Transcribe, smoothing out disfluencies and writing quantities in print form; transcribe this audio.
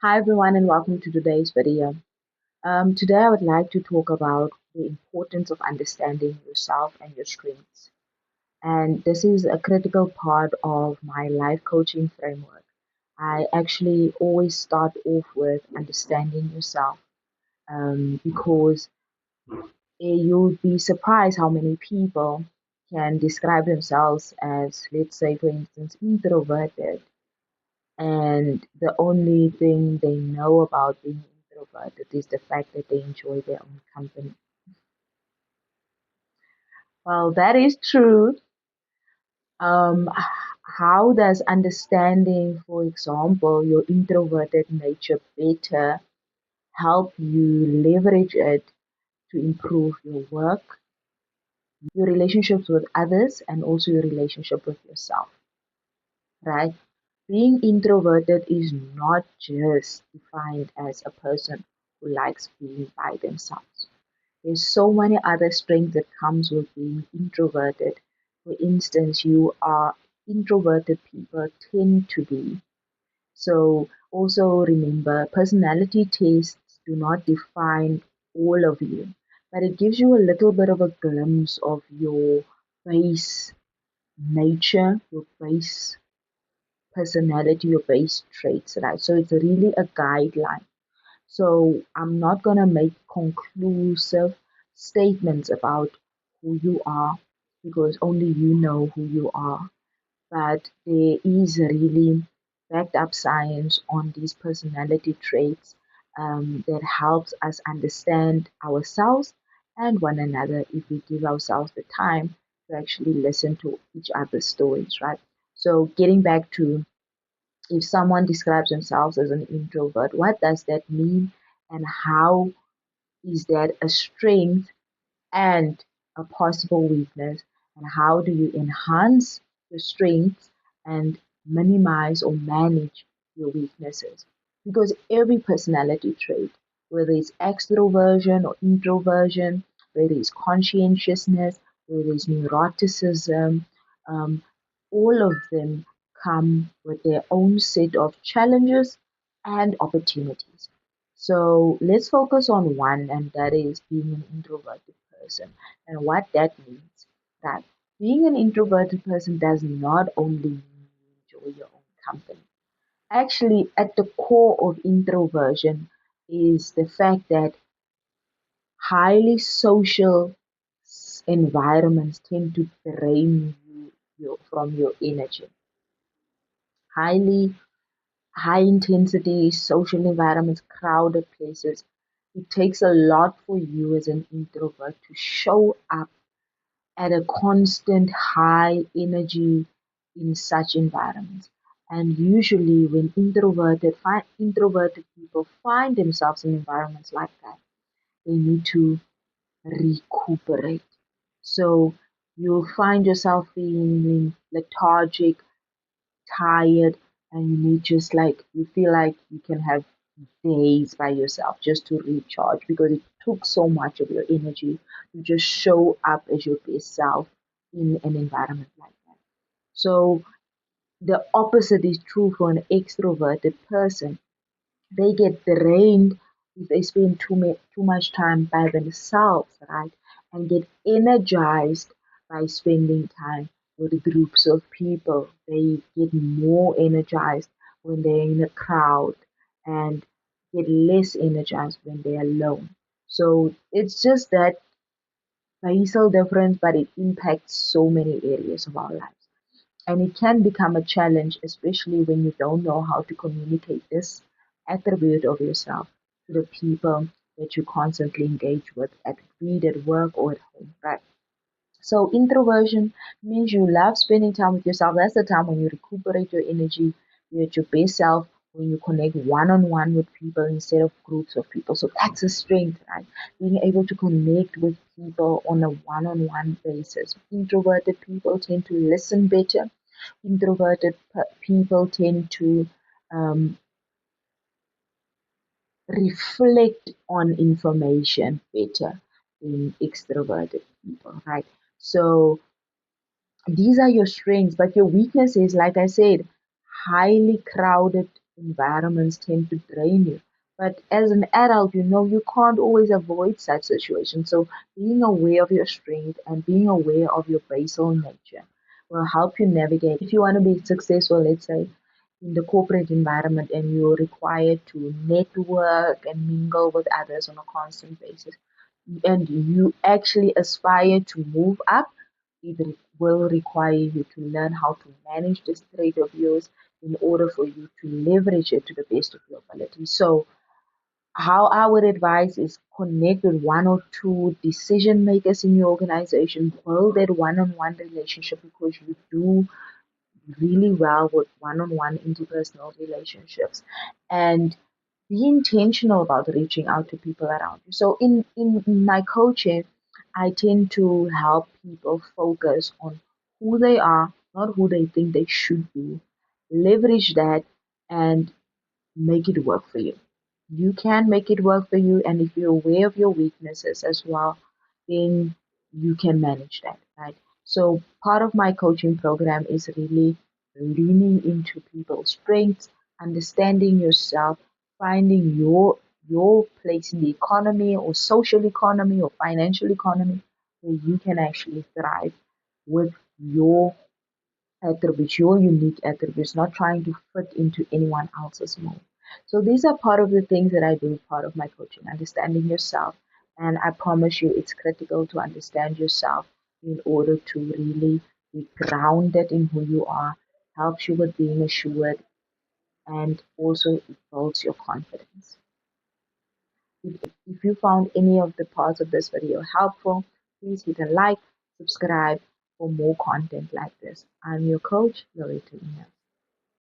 Hi everyone and welcome to today's video. Today I would like to talk about the importance of understanding yourself and your strengths. And this is a critical part of my life coaching framework. I actually always start off with understanding yourself because you'll be surprised how many people can describe themselves as, let's say, for instance, introverted, and the only thing they know about being introverted is the fact that they enjoy their own company. Well, that is true. How does understanding, for example, your introverted nature better help you leverage it to improve your work, your relationships with others, and also your relationship with yourself, right? Being introverted is not just defined as a person who likes being by themselves. There's so many other strengths that comes with being introverted. For instance, you are introverted people tend to be. So also remember, personality tests do not define all of you, but it gives you a little bit of a glimpse of your base nature, your base personality or based traits, right? So it's really a guideline. So I'm not going to make conclusive statements about who you are because only you know who you are. But there is really backed up science on these personality traits that helps us understand ourselves and one another if we give ourselves the time to actually listen to each other's stories, right? So getting back to, if someone describes themselves as an introvert, what does that mean and how is that a strength and a possible weakness? And how do you enhance your strengths and minimize or manage your weaknesses? Because every personality trait, whether it's extroversion or introversion, whether it's conscientiousness, whether it's neuroticism, um, all of them come with their own set of challenges and opportunities. So let's focus on one, and that is being an introverted person and what that means. That being an introverted person does not only mean you enjoy your own company. Actually, at the core of introversion is the fact that highly social environments tend to drain from your energy. Highly high intensity social environments, crowded places. It takes a lot for you as an introvert to show up at a constant high energy in such environments. And usually, when introverted people find themselves in environments like that, they need to recuperate. So you'll find yourself feeling lethargic, tired, and you need just like you feel like you can have days by yourself just to recharge because it took so much of your energy to just show up as your best self in an environment like that. So the opposite is true for an extroverted person. They get drained if they spend too much time by themselves, right? And get energized by spending time with groups of people. They get more energized when they're in a crowd and get less energized when they're alone. So it's just that basal difference, but it impacts so many areas of our lives. And it can become a challenge, especially when you don't know how to communicate this attribute of yourself to the people that you constantly engage with at work, or at home, right? So introversion means you love spending time with yourself. That's the time when you recuperate your energy, you're at your best self, when you connect one-on-one with people instead of groups of people. So that's a strength, right? Being able to connect with people on a one-on-one basis. Introverted people tend to listen better. People tend to um, reflect on information better than extroverted people, right? So these are your strengths, but your weaknesses, like I said, highly crowded environments tend to drain you. But as an adult, you can't always avoid such situations. So being aware of your strength and being aware of your basal nature will help you navigate. If you want to be successful, let's say, in the corporate environment and you're required to network and mingle with others on a constant basis, and you actually aspire to move up, it will require you to learn how to manage this trait of yours in order for you to leverage it to the best of your ability. So, how I would advise is connect with one or two decision makers in your organization, build that one on one relationship because you do really well with one on one interpersonal relationships. And be intentional about reaching out to people around you. So in my coaching, I tend to help people focus on who they are, not who they think they should be. Leverage that and make it work for you. You can make it work for you, and if you're aware of your weaknesses as well, then you can manage that, right? So part of my coaching program is really leaning into people's strengths, understanding yourself, finding your place in the economy or social economy or financial economy where you can actually thrive with your attributes, your unique attributes, not trying to fit into anyone else's mold. So these are part of the things that I do, part of my coaching, understanding yourself. And I promise you, it's critical to understand yourself in order to really be grounded in who you are, helps you with being assured, and also it builds your confidence. If you found any of the parts of this video helpful, please hit a like, subscribe for more content like this. I'm your coach, Loretta.